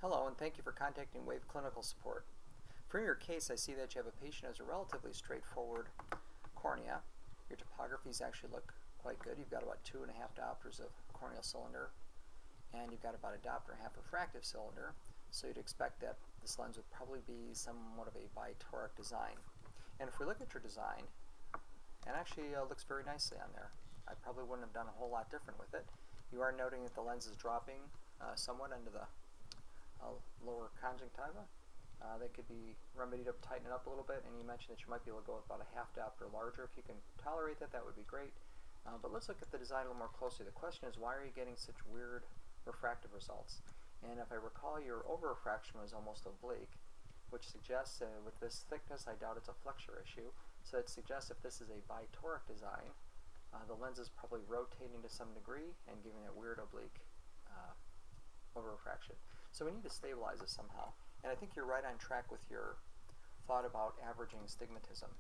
Hello, and thank you for contacting Wave Clinical Support. For your case, I see that you have a patient who has a relatively straightforward cornea. Your topographies actually look quite good. You've got about 2.5 diopters of corneal cylinder, and you've got about 1.5 diopter refractive cylinder, so you'd expect that this lens would probably be somewhat of a bitoric design. And if we look at your design, it actually looks very nicely on there. I probably wouldn't have done a whole lot different with it. You are noting that the lens is dropping somewhat into the lower conjunctiva. That could be remedied up, tighten it up a little bit, and you mentioned that you might be able to go with about 1/2 diopter larger. If you can tolerate that, that would be great. But let's look at the design a little more closely. The question is, why are you getting such weird refractive results? And if I recall, your over-refraction was almost oblique, which suggests with this thickness, I doubt it's a flexure issue. So it suggests if this is a bitoric design, the lens is probably rotating to some degree and giving that weird oblique over-refraction. So we need to stabilize this somehow. And I think you're right on track with your thought about averaging astigmatism.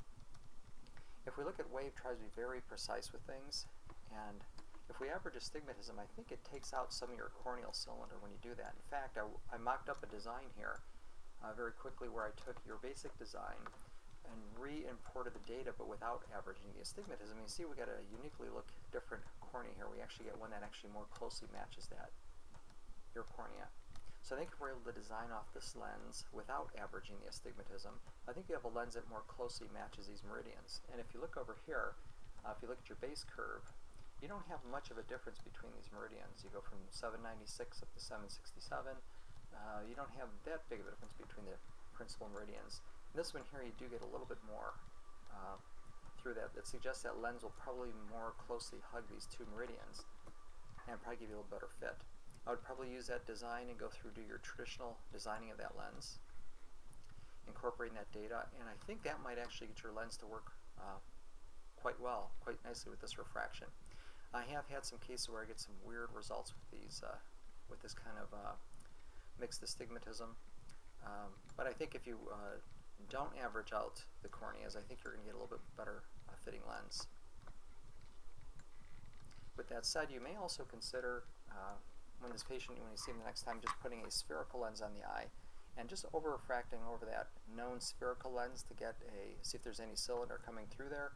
If we look at Wave, tries to be very precise with things, and if we average astigmatism, I think it takes out some of your corneal cylinder when you do that. In fact, I mocked up a design here very quickly where I took your basic design and re-imported the data but without averaging the astigmatism. You see we got a uniquely look different cornea here. We actually get one that actually more closely matches that, your cornea. So I think if we're able to design off this lens without averaging the astigmatism, I think you have a lens that more closely matches these meridians. And if you look over here, if you look at your base curve, you don't have much of a difference between these meridians. You go from 796 up to 767. You don't have that big of a difference between the principal meridians. This one here, you do get a little bit more through that. It suggests that lens will probably more closely hug these two meridians and probably give you a little better fit. I would probably use that design and go through to your traditional designing of that lens, incorporating that data, and I think that might actually get your lens to work quite well, quite nicely with this refraction. I have had some cases where I get some weird results with these, with this kind of mixed astigmatism, but I think if you don't average out the corneas, I think you're going to get a little bit better fitting lens. With that said, you may also consider when this patient, when you see him the next time, just putting a spherical lens on the eye and just over refracting over that known spherical lens to get see if there's any cylinder coming through there,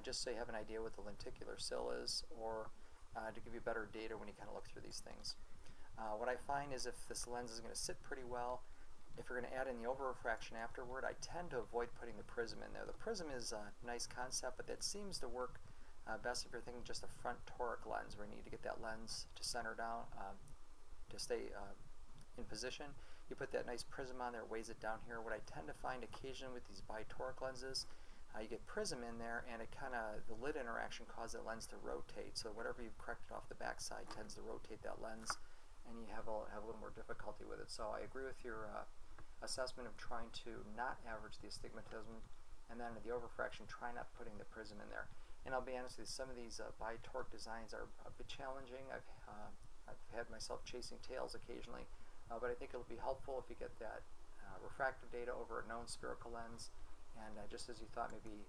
just so you have an idea what the lenticular cyl is, or to give you better data when you kind of look through these things. What I find is if this lens is going to sit pretty well, if you're going to add in the over refraction afterward, I tend to avoid putting the prism in there. The prism is a nice concept, but that seems to work best if you're thinking just a front toric lens where you need to get that lens to center down, to stay in position. You put that nice prism on there, weighs it down here. What I tend to find occasionally with these bitoric lenses, you get prism in there and it kind of, the lid interaction causes that lens to rotate. So whatever you've corrected off the back side tends to rotate that lens and you have a little more difficulty with it. So I agree with your assessment of trying to not average the astigmatism, and then the over-refraction, try not putting the prism in there. And I'll be honest with you, some of these bitoric designs are a bit challenging. I've had myself chasing tails occasionally, but I think it'll be helpful if you get that refractive data over a known spherical lens, and just as you thought, maybe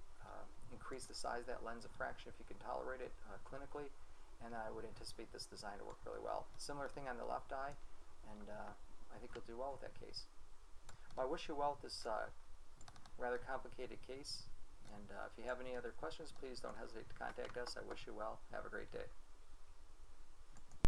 increase the size of that lens of fraction if you can tolerate it clinically, and then I would anticipate this design to work really well. Similar thing on the left eye, and I think you'll do well with that case. Well, I wish you well with this rather complicated case. And if you have any other questions, please don't hesitate to contact us. I wish you well. Have a great day.